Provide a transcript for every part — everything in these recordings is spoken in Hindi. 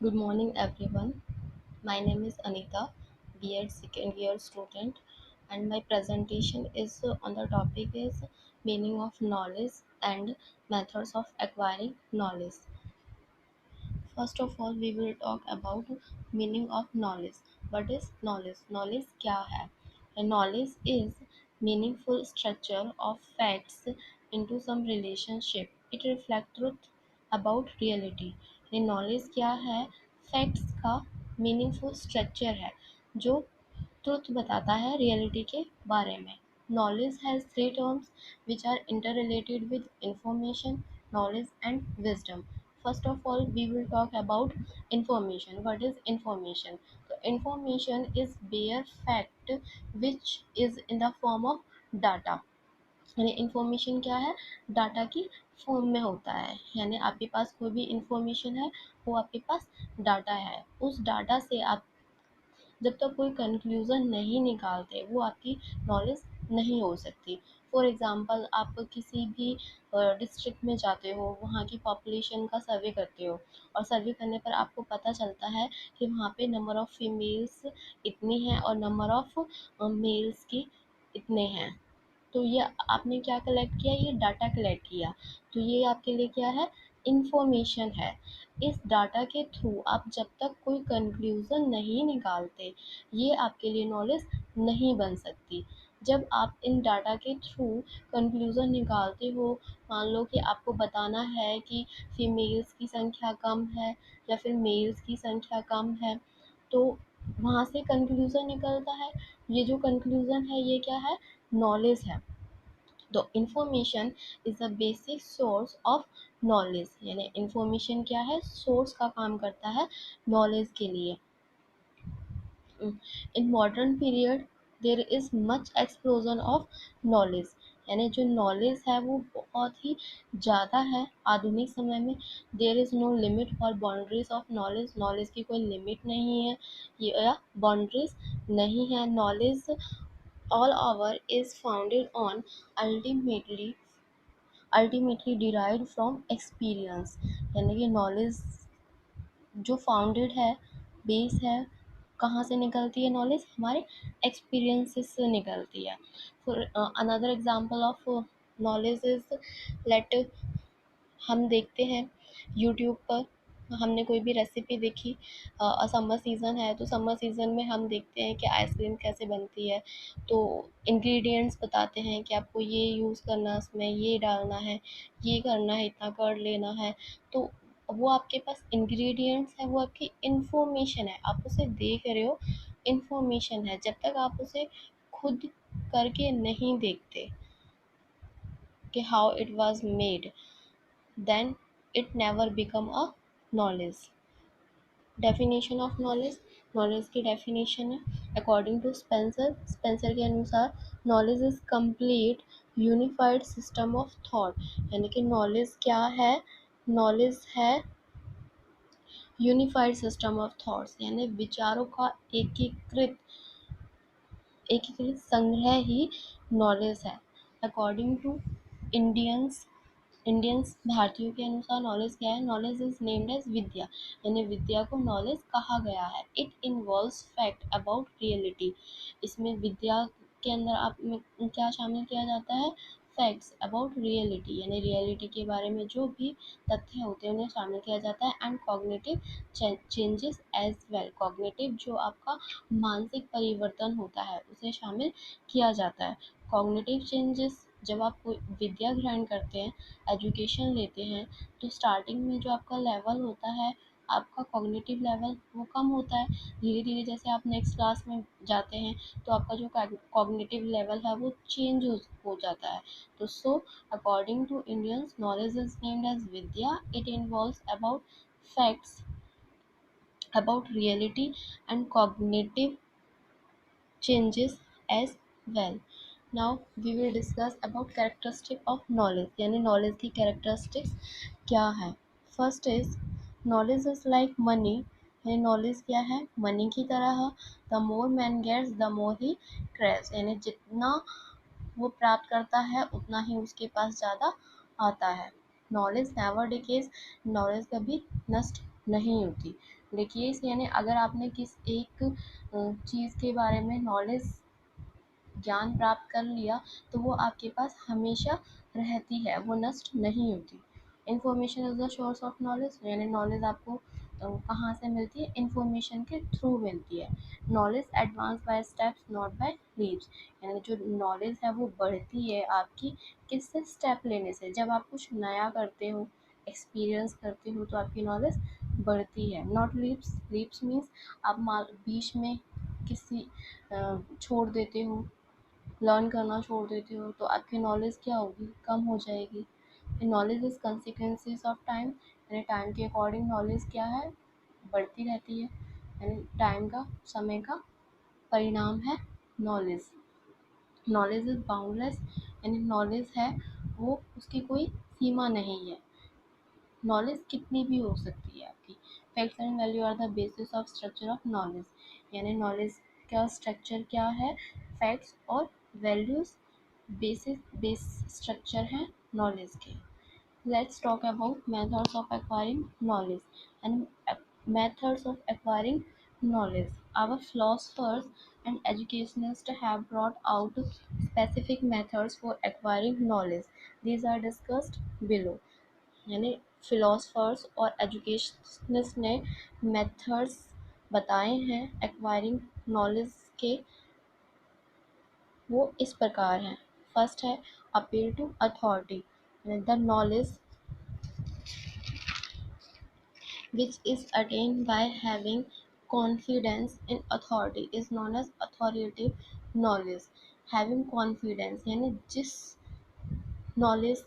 Good morning, everyone. My name is Anita, B.Ed second year student, and my presentation is on the topic is meaning of knowledge and methods of acquiring knowledge. First of all, we will talk about meaning of knowledge. What is knowledge? Knowledge क्या है? And knowledge is meaningful structure of facts into some relationship. It reflects truth about reality. ये knowledge क्या है? Facts का meaningful structure है जो ट्रुथ बताता है रियलिटी के बारे में. Knowledge has three terms which are interrelated with information, knowledge, and wisdom. First of all, we will talk about information. What is information? So, information is bare fact which is in the form of data. यानी इंफॉर्मेशन क्या है? डाटा की फॉर्म में होता है. यानी आपके पास कोई भी इंफॉर्मेशन है, वो आपके पास डाटा है. उस डाटा से आप जब तक कोई कंक्लूज़न नहीं निकालते वो आपकी नॉलेज नहीं हो सकती. फॉर एग्ज़ाम्पल, आप किसी भी डिस्ट्रिक्ट में जाते हो, वहाँ की पॉपुलेशन का सर्वे करते हो और सर्वे करने पर आपको पता चलता है कि वहाँ पे नंबर ऑफ़ फीमेल्स इतनी हैं और नंबर ऑफ़ मेल्स की इतने हैं. तो ये आपने क्या कलेक्ट किया? ये डाटा कलेक्ट किया. तो ये आपके लिए क्या है? इंफॉर्मेशन है. इस डाटा के थ्रू आप जब तक कोई कंक्लूज़न नहीं निकालते, ये आपके लिए नॉलेज नहीं बन सकती. जब आप इन डाटा के थ्रू कंक्लूज़न निकालते हो, मान लो कि आपको बताना है कि फीमेल्स की संख्या कम है या फिर मेल्स की संख्या कम है, तो वहाँ से कंक्लूज़न निकलता है. ये जो कंक्लूज़न है ये क्या है? नॉलेज है. तो information is a basic source of knowledge. यानी इंफॉर्मेशन क्या है? सोर्स का काम करता है नॉलेज के लिए. In modern period there is much explosion of knowledge. यानी जो नॉलेज है वो बहुत ही ज़्यादा है आधुनिक समय में. देयर इज़ नो लिमिट और बाउंड्रीज ऑफ नॉलेज. नॉलेज की कोई लिमिट नहीं है या बाउंड्रीज नहीं है. Knowledge all our is founded on ultimately ultimately derived from experience. यानी कि नॉलेज जो फाउंडेड है, बेस है, कहाँ से निकलती है नॉलेज? हमारे एक्सपीरियंसेस से निकलती है. For another example of knowledge is, let हम देखते हैं यूट्यूब पर, हमने कोई भी रेसिपी देखी. समर सीज़न है तो समर सीज़न में हम देखते हैं कि आइसक्रीम कैसे बनती है. तो इंग्रेडिएंट्स बताते हैं कि आपको ये यूज़ करना है, उसमें ये डालना है, ये करना है, इतना कर्ड लेना है. तो वो आपके पास इंग्रेडिएंट्स है, वो आपकी इंफॉर्मेशन है. आप उसे देख रहे हो, इंफॉर्मेशन है. जब तक आप उसे खुद करके नहीं देखते कि how it was made, then it never become a knowledge. Definition of knowledge. Knowledge की डेफिनेशन है अकॉर्डिंग टू स्पेंसर. स्पेंसर के अनुसार knowledge is complete unified system of thought. यानी कि नॉलेज क्या है? नॉलेज है यूनिफाइड सिस्टम ऑफ थॉट्स. यानी विचारों का एकीकृत संग्रह ही नॉलेज है. अकॉर्डिंग टू इंडियंस इंडियंस भारतीयों के अनुसार नॉलेज क्या है? नॉलेज इज नेम्ड एज विद्या. यानी विद्या को नॉलेज कहा गया है. It involves fact about reality. इसमें विद्या के अंदर आप में क्या शामिल किया जाता है? Facts about reality. यानी रियलिटी के बारे में जो भी तथ्य होते हैं उन्हें शामिल किया जाता है. And cognitive changes as well. Cognitive जो आपका मानसिक परिवर्तन होता है उसे शामिल किया जाता है. कॉग्निटिव चेंजेस, जब आप कोई विद्या ग्रहण करते हैं, एजुकेशन लेते हैं, तो स्टार्टिंग में जो आपका लेवल होता है, आपका कॉग्निटिव लेवल वो कम होता है. धीरे धीरे जैसे आप नेक्स्ट क्लास में जाते हैं तो आपका जो कॉग्निटिव लेवल है वो चेंज हो जाता है. तो so according to Indians knowledge is named as vidya. It involves about facts about reality and cognitive changes as well. Now we will discuss about characteristic of knowledge. यानी knowledge की characteristics क्या है? First is knowledge is like money. यानी knowledge क्या है? मनी की तरह है. The more man gets, the more he craves. यानी जितना वो प्राप्त करता है उतना ही उसके पास ज़्यादा आता है. Knowledge never decays. नॉलेज कभी नष्ट नहीं होती. देखिए इस यानी अगर आपने किस एक चीज़ के बारे में नॉलेज ज्ञान प्राप्त कर लिया तो वो आपके पास हमेशा रहती है, वो नष्ट नहीं होती। Information is the source of knowledge, यानी नॉलेज आपको कहाँ से मिलती है, इंफॉर्मेशन के थ्रू मिलती है। Knowledge advance by steps not by leaves, यानी जो नॉलेज है वो बढ़ती है आपकी किससे, स्टेप लेने से। जब आप कुछ नया करते हो, एक्सपीरियंस करते हो तो आपकी नॉलेज बढ़ती है, नॉट लीव्स। लीव्स मीन्स आप बीच में किसी छोड़ देते हो, लर्न करना छोड़ देते हो तो आपकी नॉलेज क्या होगी, कम हो जाएगी। Knowledge is consequences of time, यानी टाइम के अकॉर्डिंग नॉलेज क्या है, बढ़ती रहती है। यानी टाइम का, समय का परिणाम है नॉलेज। नॉलेज इज बाउंडलेस, यानी नॉलेज है वो उसकी कोई सीमा नहीं है, नॉलेज कितनी भी हो सकती है आपकी। Facts and value are the basis of structure of knowledge, यानी नॉलेज का स्ट्रक्चर क्या है, फैक्ट्स और वैल्यूज बेस स्ट्रक्चर हैं नॉलेज के। Let's talk about methods of acquiring knowledge and methods of acquiring knowledge. Our philosophers and educationalists have brought out specific methods for acquiring knowledge. These are discussed below. यानी फिलोसफर्स और एजुकेशनिस्ट ने मेथड्स बताए हैं एक्वायरिंग नॉलेज के, वो इस प्रकार हैं। फर्स्ट है appeal to authority, the knowledge which is attained by having confidence in authority is known as authoritative knowledge। having confidence यानी जिस नॉलेज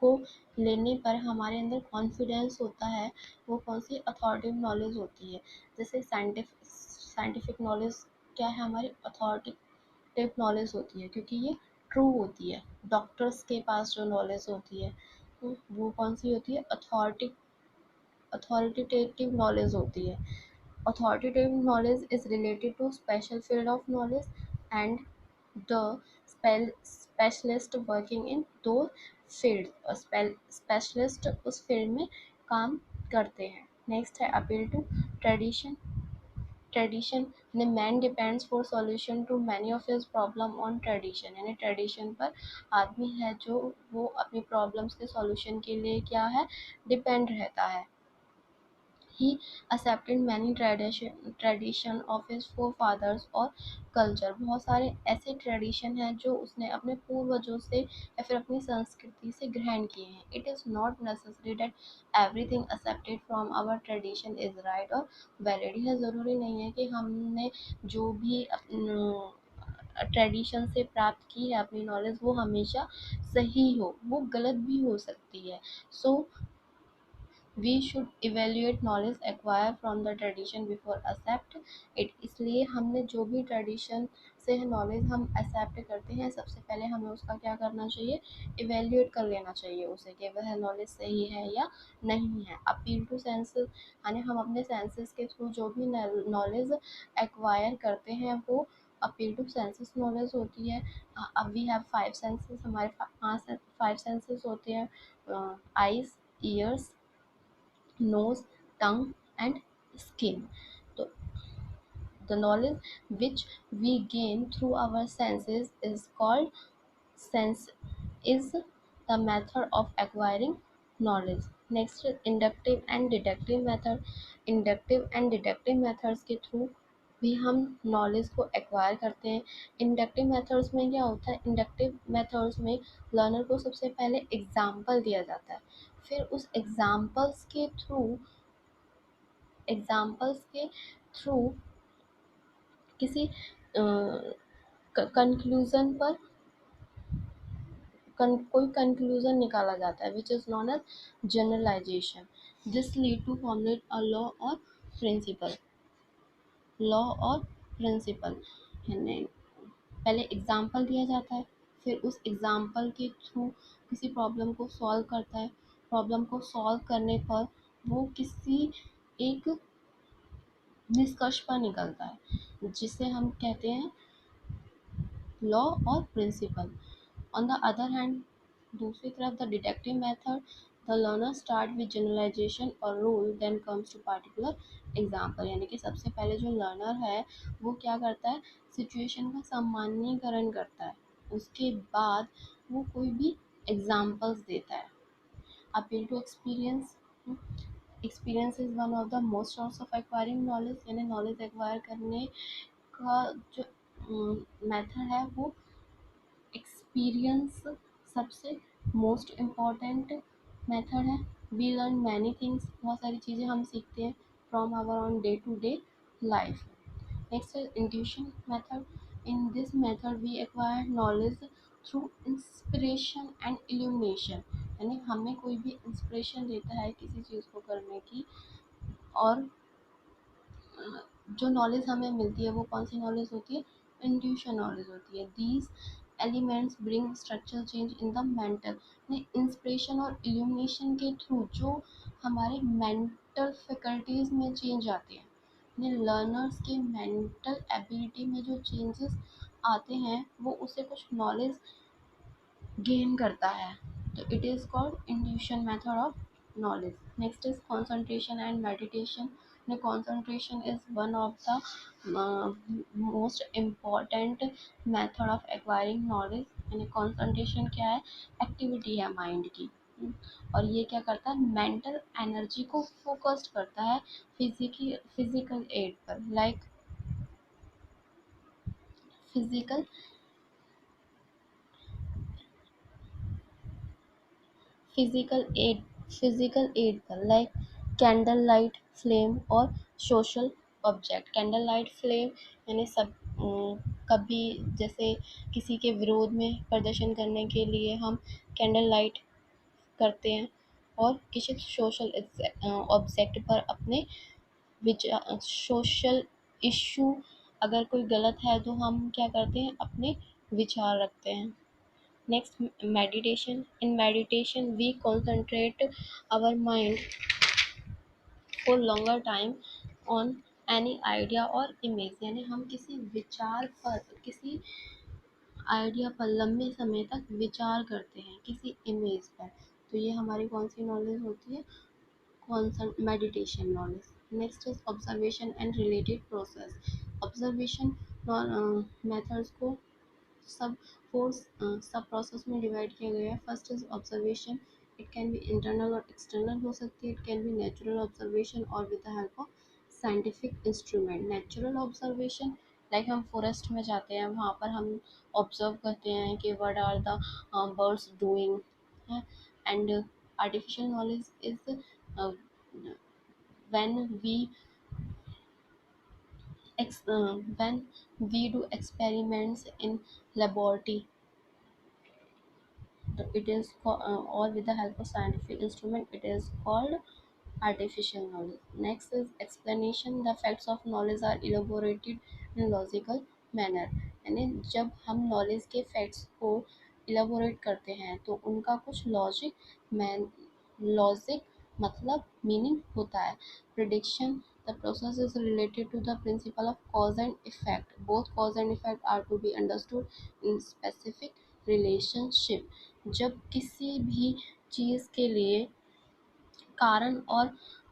को लेने पर हमारे अंदर कॉन्फिडेंस होता है, वो कौन सी अथॉरिटेटिव नॉलेज होती है। जैसे साइंटिफिक नॉलेज क्या है हमारी, अथॉरिटेटिव नॉलेज होती है क्योंकि ये ट्रू होती है। डॉक्टर्स के पास जो नॉलेज होती है वो कौन सी होती है, अथॉरिटेटिव नॉलेज होती है। Authoritative knowledge is related to special field of knowledge and the specialist working in those fields, और specialist उस फील्ड में काम करते हैं। नेक्स्ट है अपील टू ट्रेडिशन। ट्रेडिशन यानी man depends for solution to many of his problem on tradition, यानी ट्रेडिशन पर आदमी है जो वो अपनी प्रॉब्लम्स के सॉल्यूशन के लिए क्या है, डिपेंड रहता है। He accepted many tradition of his forefathers और कल्चर, बहुत सारे ऐसे ट्रेडिशन हैं जो उसने अपने पूर्वजों से या फिर अपनी संस्कृति से ग्रहण किए हैं। It is not necessary that everything accepted from our tradition is right और वैलिड। यह ज़रूरी नहीं है कि हमने जो भी ट्रेडिशन से प्राप्त की है अपनी नॉलेज वो हमेशा सही हो, वो गलत भी हो सकती है। So we should evaluate knowledge acquire from the tradition before accept it, इसलिए हमने जो भी ट्रेडिशन से नॉलेज हम एक्सेप्ट करते हैं सबसे पहले हमें उसका क्या करना चाहिए, इवेल्युएट कर लेना चाहिए उसे कि वह नॉलेज सही है या नहीं है। अपील टू सेंसेस, यानी हम अपने सेंसेस के थ्रू जो भी नॉलेज एक्वायर करते हैं वो अपील टू सेंसेस नॉलेज होती है। अब वी हैव फाइव सेंसेस, हमारे पाँच फाइव सेंसेस होते हैं, eyes, years, nose, tongue and skin. So the knowledge which we gain through our senses is called sense, is the method of acquiring knowledge. Next is inductive and deductive method। inductive and deductive methods के थ्रू भी हम नॉलेज को एक्वायर करते हैं। इंडक्टिव मेथड्स में क्या होता है, इंडक्टिव मेथड्स में लर्नर को सबसे पहले एग्जाम्पल दिया जाता है, फिर उस एग्जाम्पल्स के थ्रू किसी कंक्लूजन पर कोई कंक्लूजन निकाला जाता है which is known as generalization. This lead to formulate a principle law और प्रिंसिपल, यानी पहले एग्जाम्पल दिया जाता है, फिर उस एग्जाम्पल के थ्रू किसी प्रॉब्लम को सॉल्व करता है, प्रॉब्लम को सॉल्व करने पर वो किसी एक निष्कर्ष पर निकलता है जिसे हम कहते हैं लॉ और principle. On the other hand, दूसरी तरफ the deductive method the learner start with generalization और rule then comes to particular example. यानी कि सबसे पहले जो लर्नर है वो क्या करता है, सिचुएशन का सामान्यीकरण करता है, उसके बाद वो कोई भी एग्जाम्पल्स देता है। Appeal to experience, experience is one of the most source of acquiring knowledge. यानी नॉलेज एक्वायर करने का जो मेथड है वो एक्सपीरियंस सबसे मोस्ट इम्पॉर्टेंट मेथड है। वी लर्न मैनी थिंग्स, बहुत सारी चीज़ें हम सीखते हैं from our own day to day life. Next is intuition method. In this method we acquire knowledge through inspiration and illumination। यानी हमें कोई भी इंस्पिरेशन देता है किसी चीज़ को करने की, और जो नॉलेज हमें मिलती है वो कौन सी नॉलेज होती है, इंट्यूशन नॉलेज होती है। These elements bring structural change in the mental. Inspiration और इल्यूमिनेशन के थ्रू जो हमारे मेंटल फैकल्टीज में चेंज आते हैं, लर्नर्स के मेंटल एबिलिटी में जो चेंजेस आते हैं वो उससे कुछ नॉलेज गेन करता है। तो it is called intuition method of knowledge. Next is concentration and meditation. The concentration is one of the most important method of acquiring knowledge. यानी concentration क्या है, एक्टिविटी है माइंड की। और ये क्या करता है, मेंटल एनर्जी को फोकस्ड करता है फिजिकल एड पर, like physical physical aid physical aid पर, लाइक कैंडल लाइट फ्लेम और social object. Candle light flame यानी सब कभी जैसे किसी के विरोध में प्रदर्शन करने के लिए हम कैंडल लाइट करते हैं, और किसी सोशल ऑब्जेक्ट पर अपने विचार, सोशल इशू अगर कोई गलत है तो हम क्या करते हैं, अपने विचार रखते हैं। Next, meditation. In meditation, we concentrate our mind for longer time on any idea or image। यानी हम किसी विचार पर, किसी आइडिया पर लंबे समय तक विचार करते हैं, किसी इमेज पर। तो ये हमारी कौन सी नॉलेज होती है, meditation knowledge. Next is observation and related process. Observation methods को सब फोर सब प्रोसेस में डिवाइड किया गया है। First is observation, it can be internal और एक्सटर्नल हो सकती है। It can be natural observation और with the help of scientific instrument. Natural observation, like हम फॉरेस्ट में जाते हैं, वहाँ पर हम ऑब्जर्व करते हैं कि what are the birds doing. And artificial knowledge is when we when we do experiments in laboratory, it is or with the help of scientific instrument, it is called artificial knowledge. Next is explanation. The facts of knowledge are elaborated in logical manner। यानी जब हम नॉलेज के फैक्ट्स को इलाबोरेट करते हैं तो उनका कुछ लॉजिक मतलब मीनिंग होता है। Prediction, the process is related to the principle of cause and effect. Both cause and effect are to be understood in specific relationship। जब किसी भी चीज़ के लिए कारण और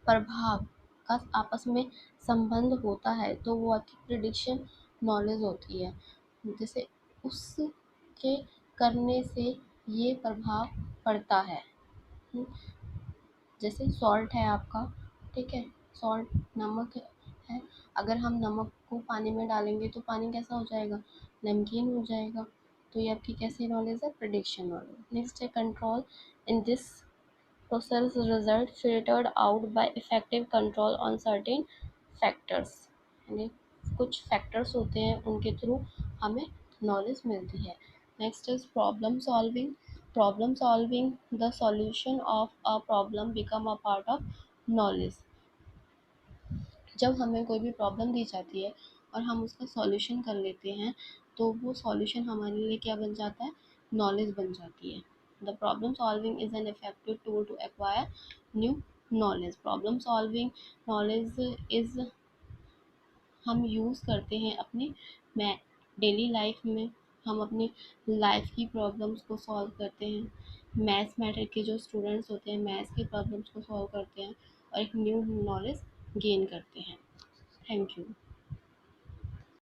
प्रभाव का आपस में संबंध होता है तो वो आपकी प्रिडिक्शन नॉलेज होती है। जैसे उसके करने से ये प्रभाव पड़ता है। जैसे सॉल्ट है आपका, ठीक है, सॉल्ट नमक है, अगर हम नमक को पानी में डालेंगे तो पानी कैसा हो जाएगा, नमकीन हो जाएगा। तो ये आपकी कैसी नॉलेज है, प्रिडिक्शन नॉलेज। नेक्स्ट है control. In this process result filtered out by effective control on certain factors। यानी कुछ फैक्टर्स होते हैं उनके थ्रू हमें नॉलेज मिलती है। Next is problem solving. Problem solving, the solution of a problem become a part of knowledge. जब हमें कोई भी प्रॉब्लम दी जाती है और हम उसका सॉल्यूशन कर लेते हैं तो वो सॉल्यूशन हमारे लिए क्या बन जाता है, नॉलेज बन जाती है। The problem solving is an effective tool to acquire new knowledge. Problem solving knowledge is हम यूज़ करते हैं अपनी डेली लाइफ में। हम अपनी लाइफ की प्रॉब्लम्स को सॉल्व करते हैं। मैथ्स मैटर के जो स्टूडेंट्स होते हैं मैथ्स की प्रॉब्लम्स को सॉल्व करते हैं और एक न्यू नॉलेज गेन करते हैं। Thank you.